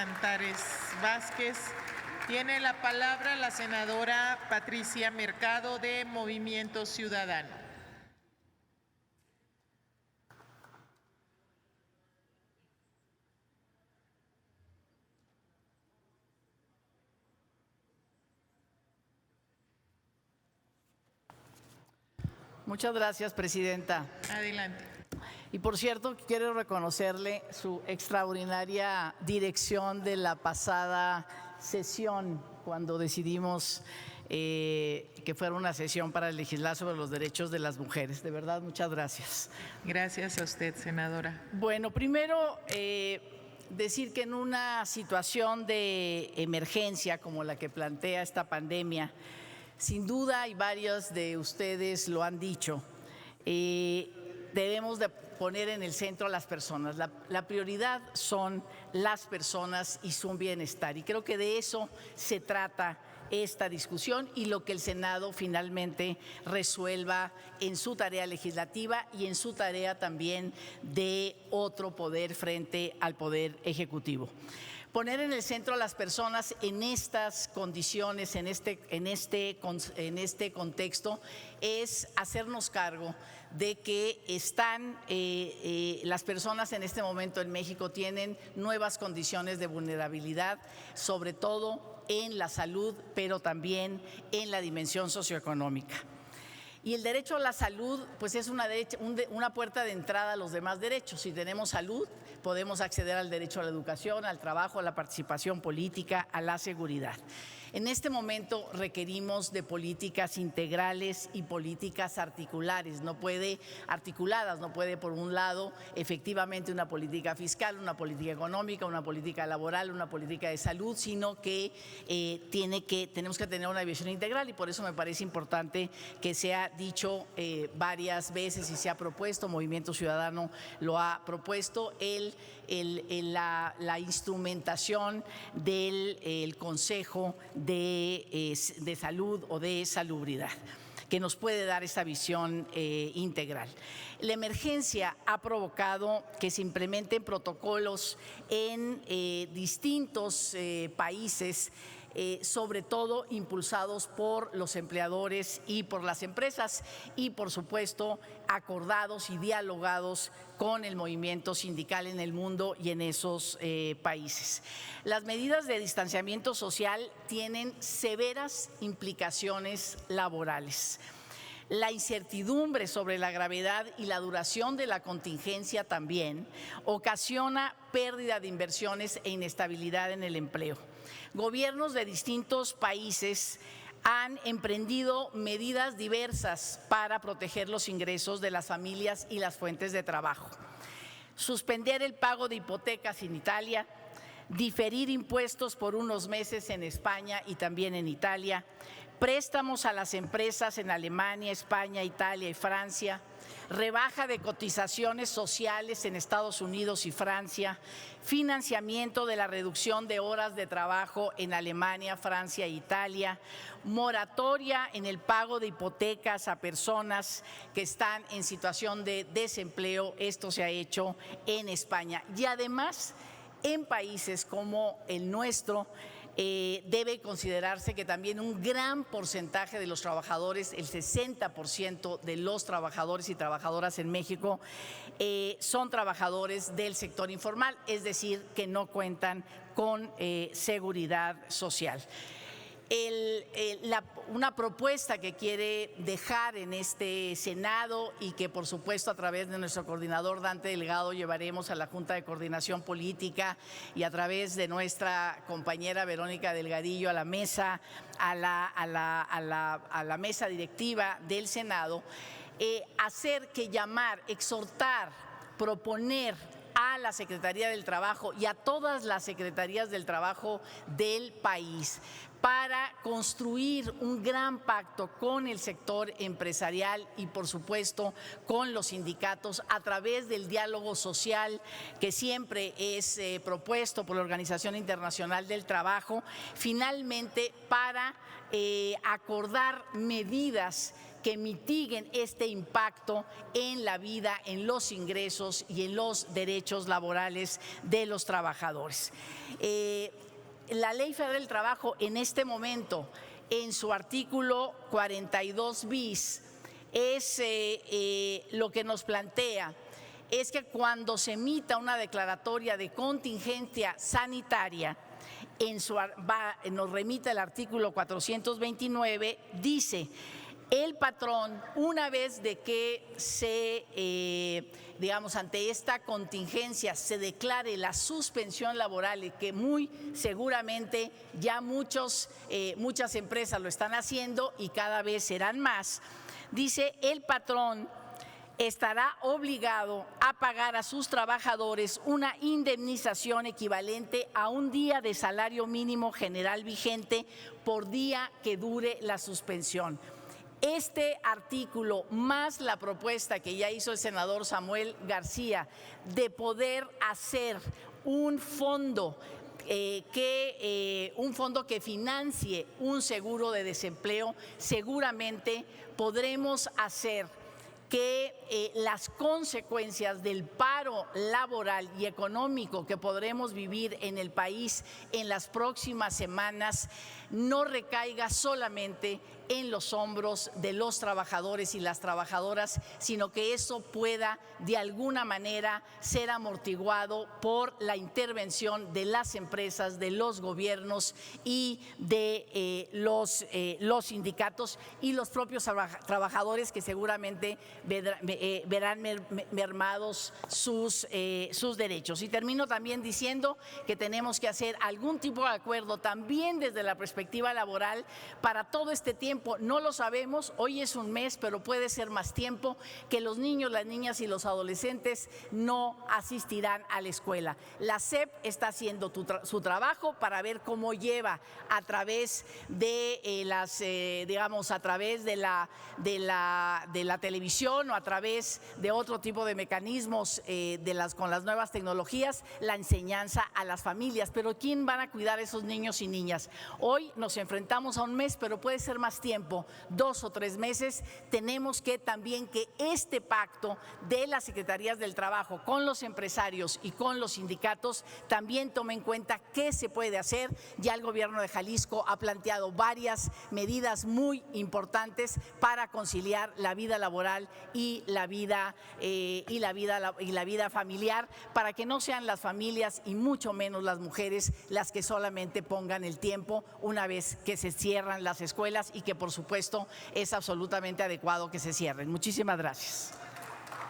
Antares Vázquez. Tiene la palabra la senadora Patricia Mercado de Movimiento Ciudadano. Muchas gracias, presidenta. Adelante. Y por cierto, quiero reconocerle su extraordinaria dirección de la pasada sesión, cuando decidimos que fuera una sesión para legislar sobre los derechos de las mujeres. De verdad, muchas gracias. Gracias a usted, senadora. Bueno, primero decir que en una situación de emergencia como la que plantea esta pandemia, sin duda, y varios de ustedes lo han dicho, debemos de poner en el centro a las personas. La prioridad son las personas y su bienestar. Y creo que de eso se trata esta discusión y lo que el Senado finalmente resuelva en su tarea legislativa y en su tarea también de otro poder frente al Poder Ejecutivo. Poner en el centro a las personas en estas condiciones, en este contexto, es hacernos cargo de que las personas en este momento en México tienen nuevas condiciones de vulnerabilidad, sobre todo en la salud, pero también en la dimensión socioeconómica. Y el derecho a la salud, pues es una puerta de entrada a los demás derechos. Si tenemos salud, podemos acceder al derecho a la educación, al trabajo, a la participación política, a la seguridad. En este momento requerimos de políticas integrales y políticas articulares, no puede por un lado efectivamente una política fiscal, una política económica, una política laboral, una política de salud, sino que tenemos que tener una visión integral y por eso me parece importante que se ha dicho varias veces y se ha propuesto, Movimiento Ciudadano lo ha propuesto, la instrumentación del Consejo de Salud o de Salubridad, que nos puede dar esa visión integral. La emergencia ha provocado que se implementen protocolos en distintos países, sobre todo impulsados por los empleadores y por las empresas y, por supuesto, acordados y dialogados con el movimiento sindical en el mundo y en esos países. Las medidas de distanciamiento social tienen severas implicaciones laborales. La incertidumbre sobre la gravedad y la duración de la contingencia también ocasiona pérdida de inversiones e inestabilidad en el empleo. Gobiernos de distintos países han emprendido medidas diversas para proteger los ingresos de las familias y las fuentes de trabajo. Suspender el pago de hipotecas en Italia, diferir impuestos por unos meses en España y también en Italia, préstamos a las empresas en Alemania, España, Italia y Francia, rebaja de cotizaciones sociales en Estados Unidos y Francia, financiamiento de la reducción de horas de trabajo en Alemania, Francia e Italia, moratoria en el pago de hipotecas a personas que están en situación de desempleo. Esto se ha hecho en España. Y además, en países como el nuestro, debe considerarse que también un gran porcentaje de los trabajadores, el 60% de los trabajadores y trabajadoras en México, son trabajadores del sector informal, es decir, que no cuentan con seguridad social. Una propuesta que quiere dejar en este Senado y que por supuesto a través de nuestro coordinador Dante Delgado llevaremos a la Junta de Coordinación Política y a través de nuestra compañera Verónica Delgadillo a la mesa, a la mesa directiva del Senado, exhortar, proponer a la Secretaría del Trabajo y a todas las secretarías del trabajo del país para construir un gran pacto con el sector empresarial y, por supuesto, con los sindicatos a través del diálogo social que siempre es propuesto por la Organización Internacional del Trabajo, finalmente para acordar medidas que mitiguen este impacto en la vida, en los ingresos y en los derechos laborales de los trabajadores. La Ley Federal del Trabajo en este momento, en su artículo 42 bis, es lo que nos plantea es que cuando se emita una declaratoria de contingencia sanitaria, nos remite el artículo 429, dice: el patrón, una vez de que ante esta contingencia se declare la suspensión laboral, y que muy seguramente ya muchas empresas lo están haciendo y cada vez serán más, dice: el patrón estará obligado a pagar a sus trabajadores una indemnización equivalente a un día de salario mínimo general vigente por día que dure la suspensión. Este artículo, más la propuesta que ya hizo el senador Samuel García de poder hacer un fondo que financie un seguro de desempleo, seguramente podremos hacer que las consecuencias del paro laboral y económico que podremos vivir en el país en las próximas semanas no recaiga solamente en los hombros de los trabajadores y las trabajadoras, sino que eso pueda de alguna manera ser amortiguado por la intervención de las empresas, de los gobiernos y de los sindicatos y los propios trabajadores, que seguramente verán mermados sus derechos. Y termino también diciendo que tenemos que hacer algún tipo de acuerdo también desde la perspectiva laboral para todo este tiempo. No lo sabemos, hoy es un mes, pero puede ser más tiempo que los niños, las niñas y los adolescentes no asistirán a la escuela. La SEP está haciendo su trabajo para ver cómo lleva a través de la televisión o a través de otro tipo de mecanismos con las nuevas tecnologías, la enseñanza a las familias. Pero ¿quién van a cuidar a esos niños y niñas? Hoy nos enfrentamos a un mes, pero puede ser más tiempo, 2 o 3 meses. Tenemos que también que este pacto de las secretarías del trabajo con los empresarios y con los sindicatos también tome en cuenta qué se puede hacer. Ya el gobierno de Jalisco ha planteado varias medidas muy importantes para conciliar la vida laboral y la vida familiar, para que no sean las familias y mucho menos las mujeres las que solamente pongan el tiempo una vez que se cierran las escuelas, y que por supuesto es absolutamente adecuado que se cierren. Muchísimas gracias.